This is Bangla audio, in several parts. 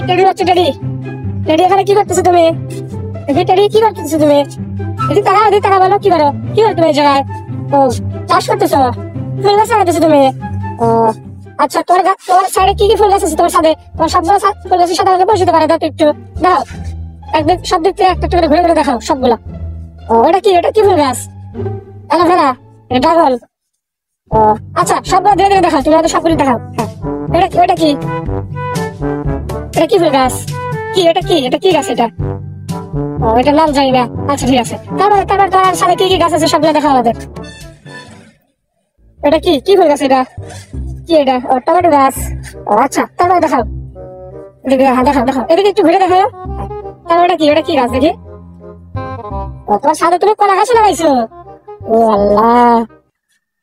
টেডি হচ্ছে টেডি। টেডি এখানে কি করতেছো তুমি? টেডি কি করতেছো তুমি? এদিকে তাকা বলো কি করো? কি করো তুমি এই জায়গায়? ও চাষ করতেছো? ফুল গাছ লাগাতেছো তুমি? ও আচ্ছা, তোমার সাইডে কি কি ফুল গাছ আছে? তোমার সাথে তোমার সবগুলো ফুল গাছের সাথে আমাকে পরিচিত করে দাও তো একটু। দাও একদিক সব দিক থেকে একটা করে ঘুরে ঘুরে দেখাও সবগুলা। ও এটা কি ফুল গাছ? Aloe vera, dragon. ও আচ্ছা, সবগুলো ধীরে ধীরে দেখাও, তুমি আমাকে সবগুলো দেখাও। হ্যাঁ এটা কি ফুল গাছ? এটা কি গাছ এটা? ও এটা নাম জানি না। আচ্ছা ঠিক আছে, তারপর তোমার সাথে কি কি গাছ আছে সবগুলো দেখাও আমাদের। এটা কি ফুল গাছ এটা? কি এটা? ও টমেটো গাছ। ও আচ্ছা, তারপরে দেখাও। এদিকে হ্যাঁ দেখাও এদিকে একটু ঘুরে দেখাও। তারপর এটা কি গাছ দেখি? ও তোমার সাথে তুমি কলা গাছ লাগাইছো? ও আল্লাহ,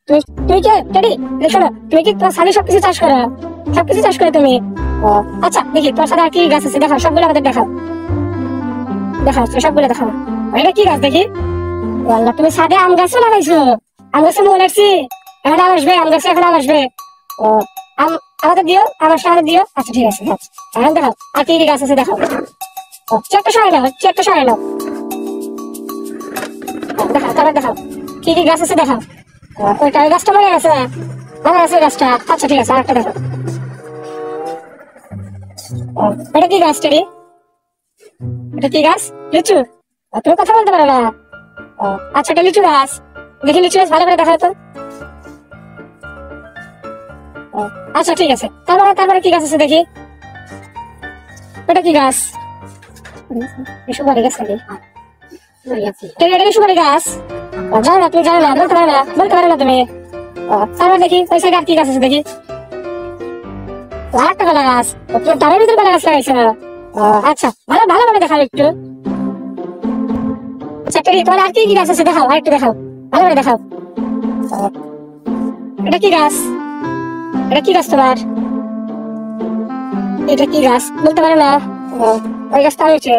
তুমি কে টেডি? শোনো, তুমি কি তোমার সাথে সবকিছু চাষ করো? সবকিছু চাষ করে তুমি? ও আচ্ছা, দেখি তোমার সাথে আর কি গাছ আছে দেখাও, সবগুলো আমাদের দেখাও সবগুলো দেখাও। এটা কি গাছ দেখি? ও আল্লাহ, তুমি সাথে আম গাছও লাগাইছো? আম গাছে মনে রাখছি, এখন আম আসবে, আম গাছে এখন আম আসবে। ও আম আমাদের দিও, আমার সাথে দিও। আচ্ছা ঠিক আছে, এখন দেখাও আর কি কি গাছ আছে দেখাও। ও চেয়ারটা সরাই নাও দেখাও, তারপর দেখাও কি কি গাছ আছে দেখাও। ওই গাছটা মনে গেছে গাছটা। আচ্ছা ঠিক আছে, আরেকটা দেখো। এটা কি গাছ টেডি? এটা কি গাছ? লিচু? তুমি কথা বলতে পারো না? আচ্ছা, এটা লিচু গাছ। দেখি লিচু গাছ ভালো করে দেখাও তো। আচ্ছা ঠিক আছে, তারপরে কি গাছ আছে দেখি? এটা কি গাছ? সুপারি গাছ নাকি? এটা কি সুপারি গাছ? জানো না তুমি? জানো না, বলতে পারো না তুমি? তারপর দেখি ওই সাইডে আর কি গাছ আছে দেখি? আরেকটা কলা গাছ। তুমি তারের ভিতরে কলা গাছ লাগাইছো? আচ্ছা, ভালো করে দেখাও একটু। আচ্ছা টেডি, তোমার আর কি কি গাছ আছে দেখাও, আর একটু দেখাও, ভালো করে দেখাও। এটা কি গাছ তোমার? এটা কি গাছ বলতে পারো না? ওই গাছটা হয়েছে।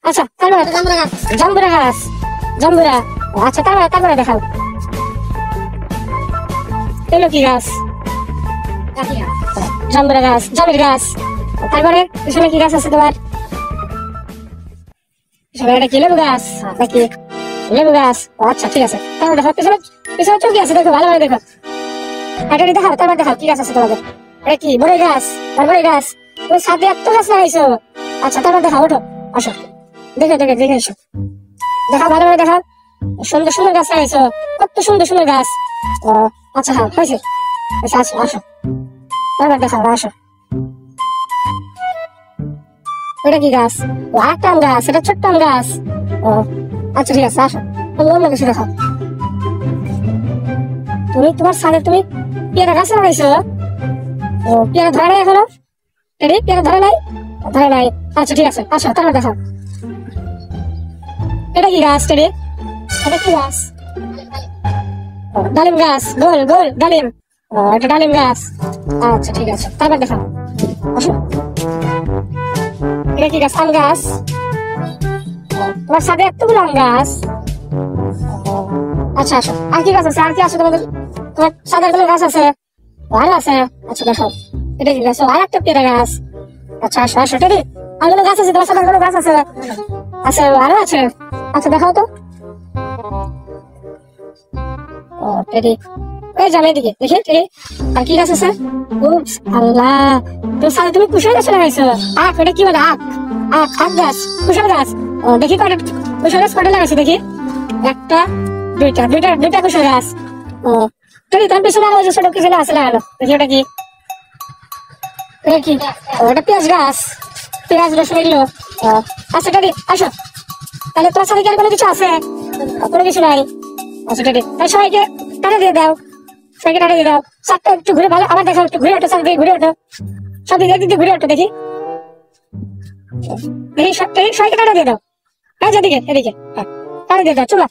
আচ্ছা, তারপরে জাম্বুরা গাছ। আচ্ছা, তারপরে দেখাও। এলো কি গাছ? জাম্বুরা গাছ, জামের গাছ। তারপরে পিছনে কি গাছ আছে তোমার? এটা কি লেবু গাছ নাকি? লেবু গাছ। আচ্ছা ঠিক আছে, তারপরে দেখো পিছনে চৌকি আছে, দেখো ভালো করে দেখো। এটা দেখাও, তারপর দেখাও কি গাছ আছে তোমাদের। এটা কি বড়ই গাছ? বড়ই গাছ। তুমি সাথে এত গাছ লাগাইছো? আচ্ছা, তারপর দেখাও, ওঠো আসো, দেখে এসো, দেখাও ভালো করে দেখাও। সুন্দর গাছ লাগাইছো, কত সুন্দর গাছ। আচ্ছা হ্যাঁ হয়েছে, আসো তারপর দেখাও, আসো। ওটা কি গাছ? একটা আম গাছ, এটা ছোট্ট আম গাছ। ও আচ্ছা ঠিক আছে, আসো অন্য কিছু দেখাও। তোমার সাথে তুমি পেয়ারা গাছ লাগাইছো? ও পেয়ারা ধরে নাই এখনো? পেয়ারা ধরে নাই? আচ্ছা ঠিক আছে, আসো তারপর দেখাও। এটা কি গাছ টেডি? এটা কি গাছ? ডালিম গাছ, গোল ডালিম। এটা ডালিম গাছ। আচ্ছা ঠিক আছে, তারপর দেখাও, আসো। এটা কি গাছ? আম গাছ। তোমার সাথে এতগুলো আম গাছ। আচ্ছা আসো, আর কি গাছ আছে? আর কি আছে তোমার সাথে? কোনো গাছ আছে? ভালো আছে। আচ্ছা দেখাও, এটা কি গাছ? আর একটা পেয়ারা গাছ। আচ্ছা আসো টেডি, আর কোনো গাছ আছে তোমার সাথে? কোনো গাছ আছে? আচ্ছা ভালো আছে। আচ্ছা দেখাও তো। ও টেডি, ওই যাবে এদিকে দেখি টেডি, আর কি গাছ আছে? আল্লাহ, তোর সাথে তুমি কুশল গাছ লাগাইছো? এটা কি বলে? আখ গাছ, কুশল গাছ। ও দেখি কটা কুশল গাছ কটা লাগাইছো দেখি? একটা, দুইটা কুশল গাছ। ও টেডি, তার পিছনে আরো ছোট কুশল গাছ লাগালো দেখি, ওটা কি? ওটা পেঁয়াজ গাছ, রসুন এগুলো। আচ্ছা টেডি আসো, তাহলে তোমার সাথে কি আর কোনো কিছু আছে? কোনো কিছু নাই। আচ্ছা টেডি, তাহলে সবাইকে টাকা দিয়ে দাও, চারটা একটু ঘুরে ভালো আবার দেখাও, একটু ঘুরে ওঠো, চারদিকে ঘুরে ওঠো, সব দিকে ঘুরে ওঠো দেখি। সবাইকে টাকা দিয়ে দাও। হ্যাঁ, এদিকে হ্যাঁ, টাকা দিয়ে দাও, চলো।